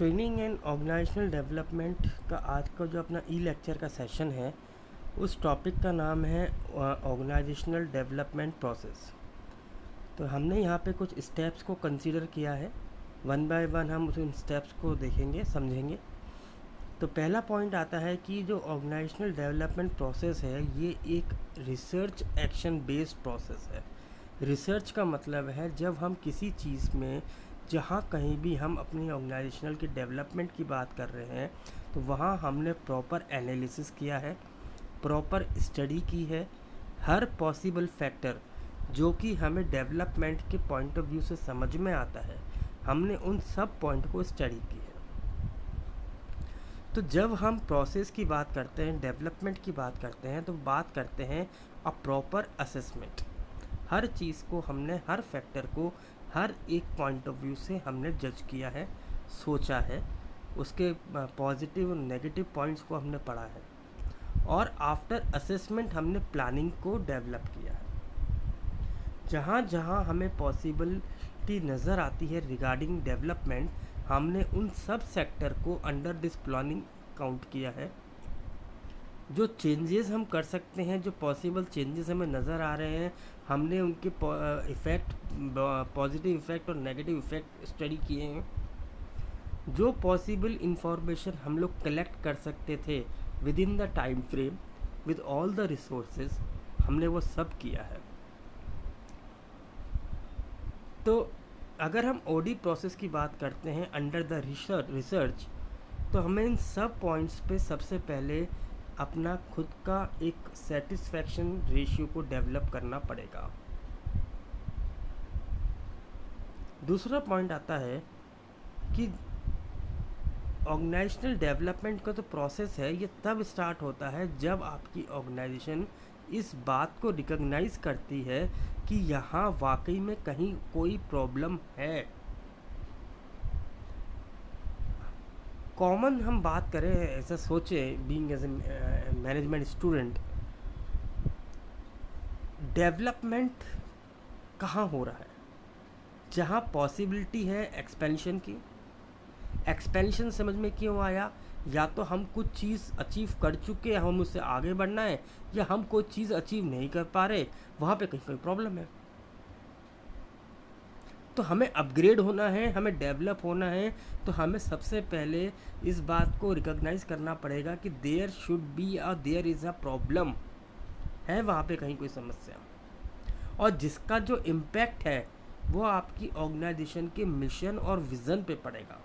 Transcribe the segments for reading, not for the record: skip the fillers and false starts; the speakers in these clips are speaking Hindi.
ट्रेनिंग एंड ऑर्गेनाइजेशनल डेवलपमेंट का आज का जो अपना ई लेक्चर का सेशन है, उस टॉपिक का नाम है ऑर्गेनाइजेशनल डेवलपमेंट प्रोसेस। तो हमने यहाँ पे कुछ स्टेप्स को कंसीडर किया है। वन बाय वन हम उन स्टेप्स को देखेंगे, समझेंगे। तो पहला पॉइंट आता है कि जो ऑर्गेनाइजेशनल डेवलपमेंट प्रोसेस है, ये एक रिसर्च एक्शन बेस्ड प्रोसेस है। रिसर्च का मतलब है जब हम किसी चीज़ में, जहाँ कहीं भी हम अपनी ऑर्गेनाइजेशनल की डेवलपमेंट की बात कर रहे हैं, तो वहाँ हमने प्रॉपर एनालिसिस किया है, प्रॉपर स्टडी की है, हर पॉसिबल फैक्टर जो कि हमें डेवलपमेंट के पॉइंट ऑफ व्यू से समझ में आता है, हमने उन सब पॉइंट को स्टडी की है। तो जब हम प्रोसेस की बात करते हैं, डेवलपमेंट की बात करते हैं, तो बात करते हैं अ प्रॉपर असेसमेंट। हर चीज़ को हमने, हर फैक्टर को हर एक पॉइंट ऑफ व्यू से हमने जज किया है, सोचा है, उसके पॉजिटिव और नेगेटिव पॉइंट्स को हमने पढ़ा है, और आफ्टर असेसमेंट हमने प्लानिंग को डेवलप किया है। जहाँ जहाँ हमें पॉसिबिलिटी नज़र आती है रिगार्डिंग डेवलपमेंट, हमने उन सब सेक्टर को अंडर दिस प्लानिंग काउंट किया है। जो चेंजेस हम कर सकते हैं, जो पॉसिबल चेंजेस हमें नज़र आ रहे हैं, हमने उनके इफ़ेक्ट, पॉजिटिव इफ़ेक्ट और नेगेटिव इफ़ेक्ट स्टडी किए हैं। जो पॉसिबल इंफॉर्मेशन हम लोग कलेक्ट कर सकते थे with in the time frame with all the resources, हमने वो सब किया है। तो अगर हम ओडी प्रोसेस की बात करते हैं अंडर द रिसर्च, तो हमें इन सब पॉइंट्स पे सबसे पहले अपना खुद का एक सेटिस्फैक्शन रेशियो को डेवलप करना पड़ेगा। दूसरा पॉइंट आता है कि ऑर्गेनाइजेशनल डेवलपमेंट का तो प्रोसेस है, ये तब स्टार्ट होता है जब आपकी ऑर्गेनाइजेशन इस बात को रिकॉग्नाइज करती है कि यहाँ वाकई में कहीं कोई प्रॉब्लम है। कॉमन हम बात करें, ऐसा सोचे, being as a management student, development कहाँ हो रहा है? जहाँ पॉसिबिलिटी है एक्सपेंशन की। एक्सपेंशन समझ में क्यों आया? या तो हम कुछ चीज़ अचीव कर चुके हैं, हम उससे आगे बढ़ना है, या हम कोई चीज़ अचीव नहीं कर पा रहे, वहाँ पे कहीं कोई प्रॉब्लम है। तो हमें अपग्रेड होना है, हमें डेवलप होना है, तो हमें सबसे पहले इस बात को रिकॉग्नाइज करना पड़ेगा कि there should be there is a problem, है वहाँ पे कहीं कोई समस्या, और जिसका जो इम्पैक्ट है वो आपकी ऑर्गेनाइजेशन के मिशन और विज़न पे पड़ेगा।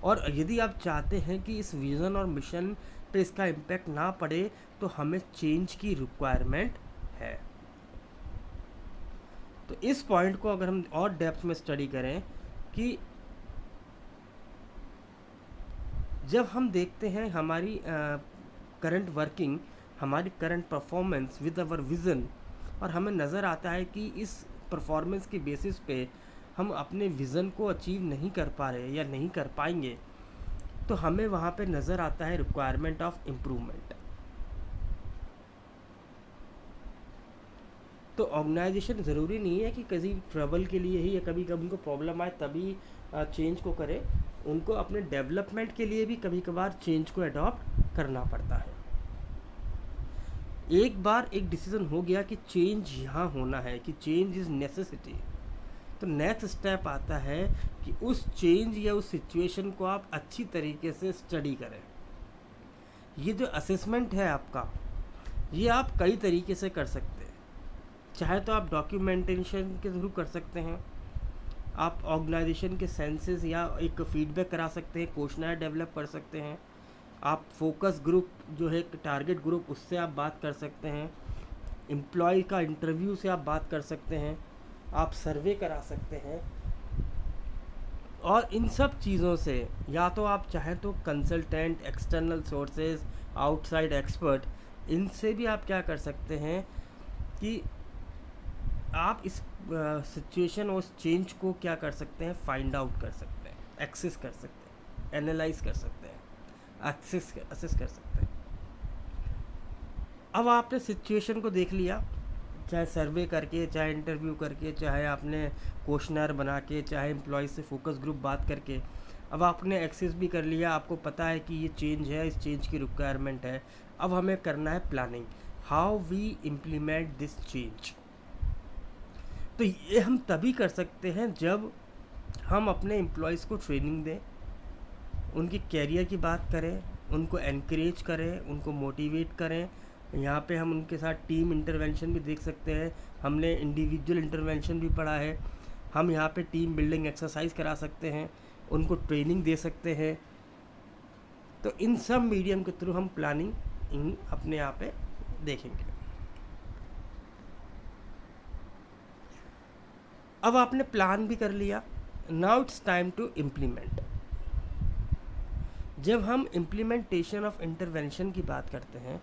और यदि आप चाहते हैं कि इस विज़न और मिशन पे इसका इम्पैक्ट ना पड़े, तो हमें चेंज की रिक्वायरमेंट है। तो इस पॉइंट को अगर हम और डेप्थ में स्टडी करें कि जब हम देखते हैं हमारी करंट वर्किंग, हमारी current performance with our vision, और हमें नज़र आता है कि इस परफॉर्मेंस के बेसिस पे हम अपने विज़न को अचीव नहीं कर पा रहे या नहीं कर पाएंगे, तो हमें वहाँ पे नज़र आता है रिक्वायरमेंट ऑफ इम्प्रूवमेंट। तो ऑर्गेनाइजेशन ज़रूरी नहीं है कि किसी ट्रबल के लिए ही या कभी कभी उनको प्रॉब्लम आए तभी चेंज को करे, उनको अपने डेवलपमेंट के लिए भी कभी कभार चेंज को अडॉप्ट करना पड़ता है। एक बार एक डिसीज़न हो गया कि चेंज यहाँ होना है, कि चेंज इज़ नेसेसिटी, तो नेक्स्ट स्टेप आता है कि उस चेंज या उस सिचुएशन को आप अच्छी तरीके से स्टडी करें। ये जो असेसमेंट है आपका, ये आप कई तरीके से कर सकते हैं। चाहे तो आप डॉक्यूमेंटेशन के थ्रू कर सकते हैं, आप ऑर्गेनाइजेशन के सेंसेस या एक फीडबैक करा सकते हैं, क्वेश्चनर डेवलप कर सकते हैं, आप फोकस ग्रुप जो है टारगेट ग्रुप, उससे आप बात कर सकते हैं, एम्प्लॉय का इंटरव्यू से आप बात कर सकते हैं, आप सर्वे करा सकते हैं। और इन सब चीज़ों से या तो आप चाहें तो consultant, external sources, outside expert, इनसे भी आप क्या कर सकते हैं कि आप इस सिचुएशन और उस चेंज को क्या कर सकते हैं, फाइंड आउट कर सकते हैं, एक्सेस कर सकते हैं, एनालाइज कर सकते हैं, असेस कर सकते हैं। अब आपने सिचुएशन को देख लिया, चाहे सर्वे करके, चाहे इंटरव्यू करके, चाहे आपने क्वेश्चनर बना के, चाहे एम्प्लॉय से फोकस ग्रुप बात करके, अब आपने एक्सेस भी कर लिया, आपको पता है कि ये चेंज है, इस चेंज की रिक्वायरमेंट है। अब हमें करना है planning, how we implement this change. तो ये हम तभी कर सकते हैं जब हम अपने एम्प्लॉयज़ को ट्रेनिंग दें, उनकी कैरियर की बात करें, उनको एनकरेज करें, उनको मोटिवेट करें। यहाँ पे हम उनके साथ टीम इंटरवेंशन भी देख सकते हैं, हमने इंडिविजुअल इंटरवेंशन भी पढ़ा है। हम यहाँ पे टीम बिल्डिंग एक्सरसाइज करा सकते हैं, उनको ट्रेनिंग दे सकते हैं। तो इन सब मीडियम के थ्रू हम प्लानिंग अपने यहाँ पे देखेंगे। अब आपने प्लान भी कर लिया, now it's time to implement. जब हम इम्प्लीमेंटेशन ऑफ इंटरवेंशन की बात करते हैं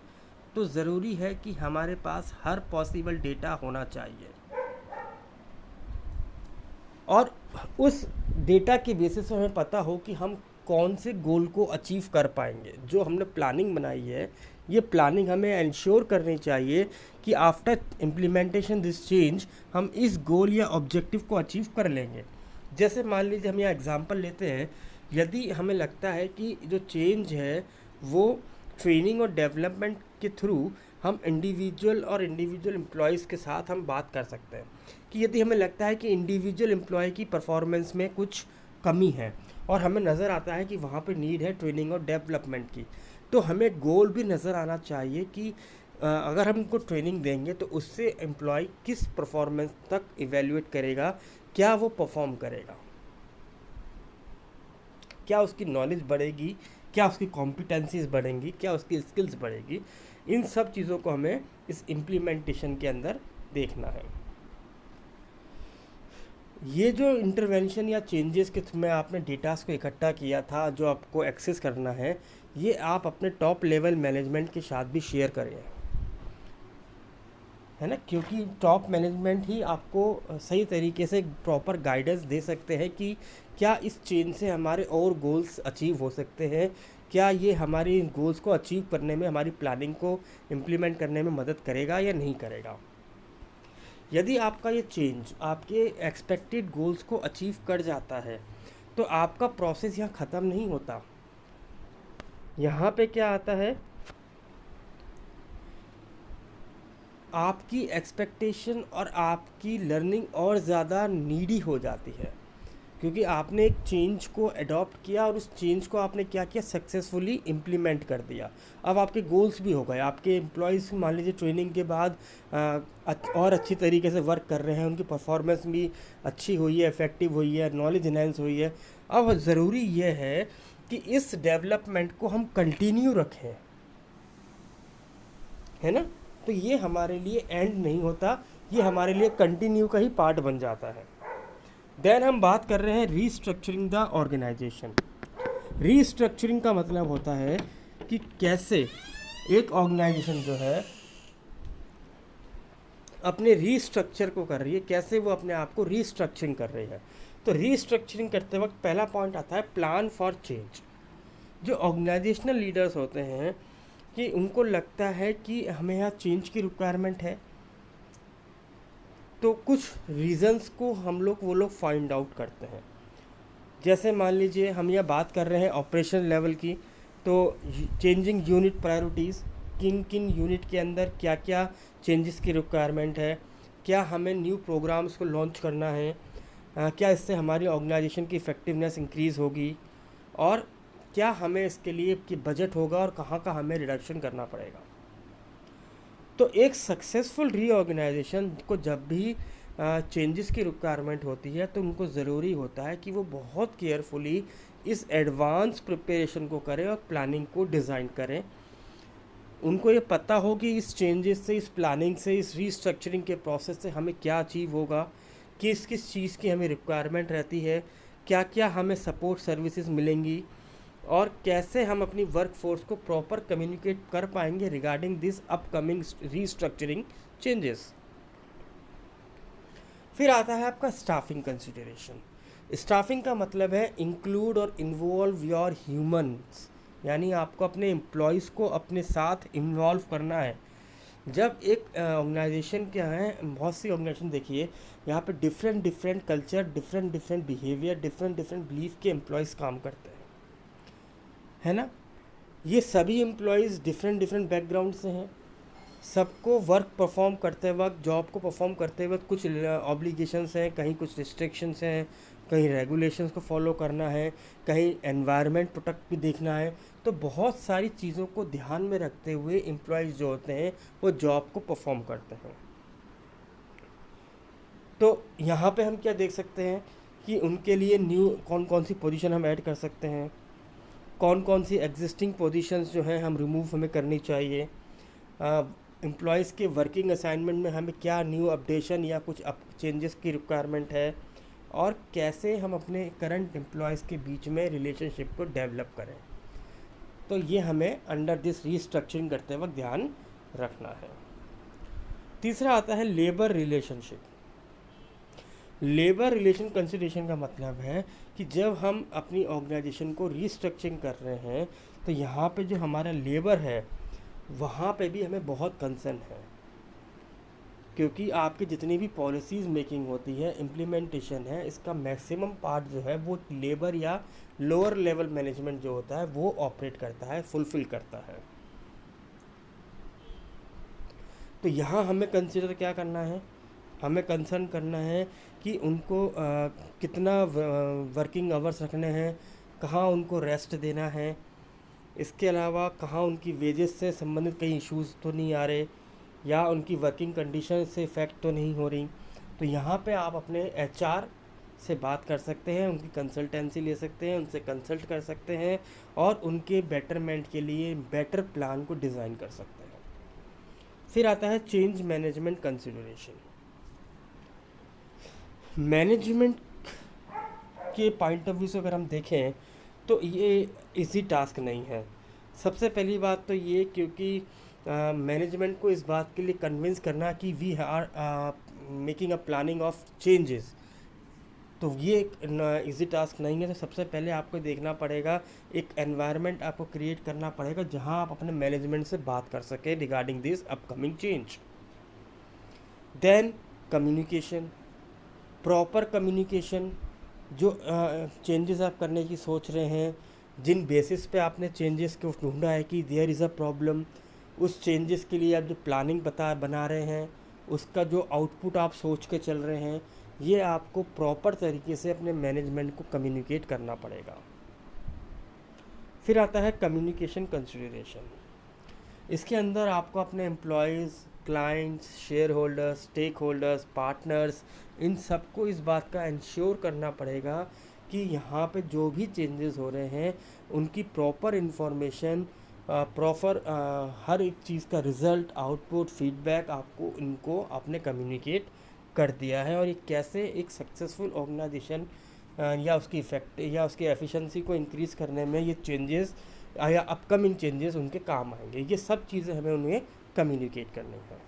तो ज़रूरी है कि हमारे पास हर पॉसिबल डेटा होना चाहिए, और उस डेटा के बेसिस पे हमें पता हो कि हम कौन से गोल को अचीव कर पाएंगे। जो हमने प्लानिंग बनाई है, ये प्लानिंग हमें इंश्योर करनी चाहिए कि आफ्टर इम्प्लीमेंटेशन दिस चेंज हम इस गोल या ऑब्जेक्टिव को अचीव कर लेंगे। जैसे मान लीजिए हम यहाँ एग्जांपल लेते हैं, यदि हमें लगता है कि जो चेंज है वो ट्रेनिंग और डेवलपमेंट के थ्रू हम इंडिविजुअल एम्प्लॉयज़ के साथ हम बात कर सकते हैं कि यदि हमें लगता है कि इंडिविजुअल एम्प्लॉय की परफॉर्मेंस में कुछ कमी है और हमें नज़र आता है कि वहाँ पे नीड है ट्रेनिंग और डेवलपमेंट की, तो हमें गोल भी नज़र आना चाहिए कि अगर हम उनको ट्रेनिंग देंगे तो उससे एम्प्लॉय किस परफॉर्मेंस तक इवेल्युएट करेगा, क्या वो परफॉर्म करेगा, क्या उसकी नॉलेज बढ़ेगी, क्या उसकी कॉम्पिटेंसीज बढ़ेंगी, क्या उसकी स्किल्स बढ़ेगी। इन सब चीज़ों को हमें इस इम्प्लीमेंटेशन के अंदर देखना है। ये जो इंटरवेंशन या चेंजेस के में आपने डेटास को इकट्ठा किया था, जो आपको एक्सेस करना है, ये आप अपने टॉप लेवल मैनेजमेंट के साथ भी शेयर करें, है ना, क्योंकि टॉप मैनेजमेंट ही आपको सही तरीके से प्रॉपर गाइडेंस दे सकते हैं कि क्या इस चेंज से हमारे और गोल्स अचीव हो सकते हैं, क्या ये हमारी गोल्स को अचीव करने में, हमारी प्लानिंग को इम्प्लीमेंट करने में मदद करेगा या नहीं करेगा। यदि आपका ये चेंज आपके एक्सपेक्टेड गोल्स को अचीव कर जाता है तो आपका प्रोसेस यहाँ ख़त्म नहीं होता। यहाँ पे क्या आता है, आपकी एक्सपेक्टेशन और आपकी लर्निंग और ज़्यादा नीडी हो जाती है, क्योंकि आपने एक चेंज को अडॉप्ट किया और उस चेंज को आपने क्या किया, सक्सेसफुली इम्प्लीमेंट कर दिया। अब आपके गोल्स भी हो गए, आपके एम्प्लॉयज़ मान लीजिए ट्रेनिंग के बाद और अच्छी तरीके से वर्क कर रहे हैं, उनकी परफॉर्मेंस भी अच्छी हुई है, इफ़ेक्टिव हुई है, नॉलेज इनहेंस हुई है। अब ज़रूरी ये है कि इस डेवलपमेंट को हम कंटिन्यू रखें, है ना। तो ये हमारे लिए एंड नहीं होता, ये हमारे लिए कंटिन्यू का ही पार्ट बन जाता है। देन हम बात कर रहे हैं रीस्ट्रक्चरिंग द ऑर्गेनाइजेशन। रीस्ट्रक्चरिंग का मतलब होता है कि कैसे एक ऑर्गेनाइजेशन जो है अपने रीस्ट्रक्चर को कर रही है, कैसे वो अपने आप को रीस्ट्रक्चरिंग कर रही है। तो रीस्ट्रक्चरिंग करते वक्त पहला पॉइंट आता है प्लान फॉर चेंज। जो ऑर्गेनाइजेशनल लीडर्स होते हैं कि उनको लगता है कि हमें यहाँ चेंज की रिक्वायरमेंट है, तो कुछ रीज़न्स को वो लोग फाइंड आउट करते हैं। जैसे मान लीजिए हम यह बात कर रहे हैं ऑपरेशन लेवल की, तो चेंजिंग यूनिट प्रायोरिटीज़, किन किन यूनिट के अंदर क्या क्या चेंजेस की रिक्वायरमेंट है, क्या हमें न्यू प्रोग्राम्स को लॉन्च करना है, क्या इससे हमारी ऑर्गेनाइजेशन की इफ़ेक्टिवनेस इंक्रीज़ होगी, और क्या हमें इसके लिए कि बजट होगा और कहाँ का हमें रिडक्शन करना पड़ेगा। तो एक सक्सेसफुल रीऑर्गेनाइजेशन को जब भी चेंजेस की रिक्वायरमेंट होती है तो उनको ज़रूरी होता है कि वो बहुत केयरफुली इस एडवांस प्रिपरेशन को करें और प्लानिंग को डिज़ाइन करें। उनको ये पता हो कि इस चेंजेस से, इस प्लानिंग से, इस रीस्ट्रक्चरिंग के प्रोसेस से हमें क्या अचीव होगा, किस किस चीज़ की हमें रिक्वायरमेंट रहती है, क्या क्या हमें सपोर्ट सर्विसेज मिलेंगी, और कैसे हम अपनी वर्क फोर्स को प्रॉपर कम्युनिकेट कर पाएंगे regarding this upcoming restructuring changes. फिर आता है आपका स्टाफिंग कंसिडरेशन। स्टाफिंग का मतलब है इंक्लूड और इन्वॉल्व योर ह्यूमंस, यानी आपको अपने एम्प्लॉयज़ को अपने साथ इन्वॉल्व करना है। जब एक ऑर्गेनाइजेशन क्या है, बहुत सी ऑर्गेनाइजेशन देखिए, यहाँ पे different different culture, different different behaviour, different different belief के एम्प्लॉयज़ काम करते हैं, है ना। ये सभी एम्प्लॉयज़ डिफरेंट डिफरेंट बैकग्राउंड से हैं। सबको वर्क परफॉर्म करते वक्त, जॉब को परफॉर्म करते वक्त कुछ ऑब्लिगेशंस हैं, कहीं कुछ रिस्ट्रिक्शंस हैं, कहीं रेगुलेशंस को फॉलो करना है, कहीं एनवायरनमेंट प्रोटेक्ट भी देखना है। तो बहुत सारी चीज़ों को ध्यान में रखते हुए एम्प्लॉयज़ जो होते हैं वो जॉब को परफॉर्म करते हैं। तो यहाँ पे हम क्या देख सकते हैं कि उनके लिए न्यू कौन कौन सी पोजीशन हम ऐड कर सकते हैं, कौन कौन सी एग्जिस्टिंग पोजीशंस जो हैं हम रिमूव हमें करनी चाहिए, एम्प्लॉयज़ के वर्किंग असाइनमेंट में हमें क्या न्यू अपडेशन या कुछ चेंजेस की रिक्वायरमेंट है, और कैसे हम अपने करंट एम्प्लॉयज़ के बीच में रिलेशनशिप को डेवलप करें। तो ये हमें अंडर दिस रीस्ट्रक्चरिंग करते वक्त ध्यान रखना है। तीसरा आता है labour relationship. Labour relation consideration का मतलब है कि जब हम अपनी ऑर्गेनाइजेशन को रीस्ट्रक्चरिंग कर रहे हैं तो यहाँ पे जो हमारा लेबर है वहाँ पे भी हमें बहुत कंसर्न है, क्योंकि आपकी जितनी भी पॉलिसीज़ मेकिंग होती है, इम्प्लीमेंटेशन है, इसका मैक्सिमम पार्ट जो है वो लेबर या लोअर लेवल मैनेजमेंट जो होता है वो ऑपरेट करता है, फुलफ़िल करता है। तो यहाँ हमें कंसिडर क्या करना है, हमें कंसर्न करना है कि उनको कितना वर्किंग आवर्स रखने हैं, कहाँ उनको रेस्ट देना है, इसके अलावा कहाँ उनकी वेजेस से संबंधित कई इश्यूज़ तो नहीं आ रहे, या उनकी वर्किंग कंडीशन से इफ़ेक्ट तो नहीं हो रही। तो यहाँ पे आप अपने एचआर से बात कर सकते हैं, उनकी कंसल्टेंसी ले सकते हैं, उनसे कंसल्ट कर सकते हैं और उनके बेटरमेंट के लिए बेटर प्लान को डिज़ाइन कर सकते हैं। फिर आता है चेंज मैनेजमेंट कंसिडरेशन। मैनेजमेंट के पॉइंट ऑफ व्यू से अगर हम देखें तो ये इजी टास्क नहीं है। सबसे पहली बात तो ये, क्योंकि मैनेजमेंट को इस बात के लिए कन्विंस करना कि we are making a planning of changes, तो ये एक इजी टास्क नहीं है। तो सबसे पहले आपको देखना पड़ेगा, एक एनवायरनमेंट आपको क्रिएट करना पड़ेगा जहां आप अपने मैनेजमेंट से बात कर सकें regarding this upcoming change. Then communication, proper communication, जो चेंजेस आप करने की सोच रहे हैं, जिन बेसिस पे आपने चेंजेस को ढूंढा है कि देयर इज़ अ प्रॉब्लम, उस चेंजेस के लिए आप जो प्लानिंग बना रहे हैं, उसका जो आउटपुट आप सोच के चल रहे हैं, ये आपको प्रॉपर तरीके से अपने मैनेजमेंट को कम्युनिकेट करना पड़ेगा। फिर आता है कम्युनिकेशन कंसिडरेशन। इसके अंदर आपको अपने employees, clients, share holders, stake holders, partners, इन सबको इस बात का इंश्योर करना पड़ेगा कि यहाँ पे जो भी चेंजेस हो रहे हैं उनकी प्रॉपर इन्फॉर्मेशन, प्रॉपर हर एक चीज़ का रिज़ल्ट, आउटपुट, फीडबैक आपको इनको आपने कम्युनिकेट कर दिया है, और ये कैसे एक सक्सेसफुल ऑर्गेनाइजेशन या उसकी इफेक्ट या उसकी एफिशिएंसी को इंक्रीज़ करने में ये चेंजेस या अपकमिंग चेंजेस उनके काम आएंगे। ये सब चीज़ें हमें उन्हें कम्युनिकेट करनी है।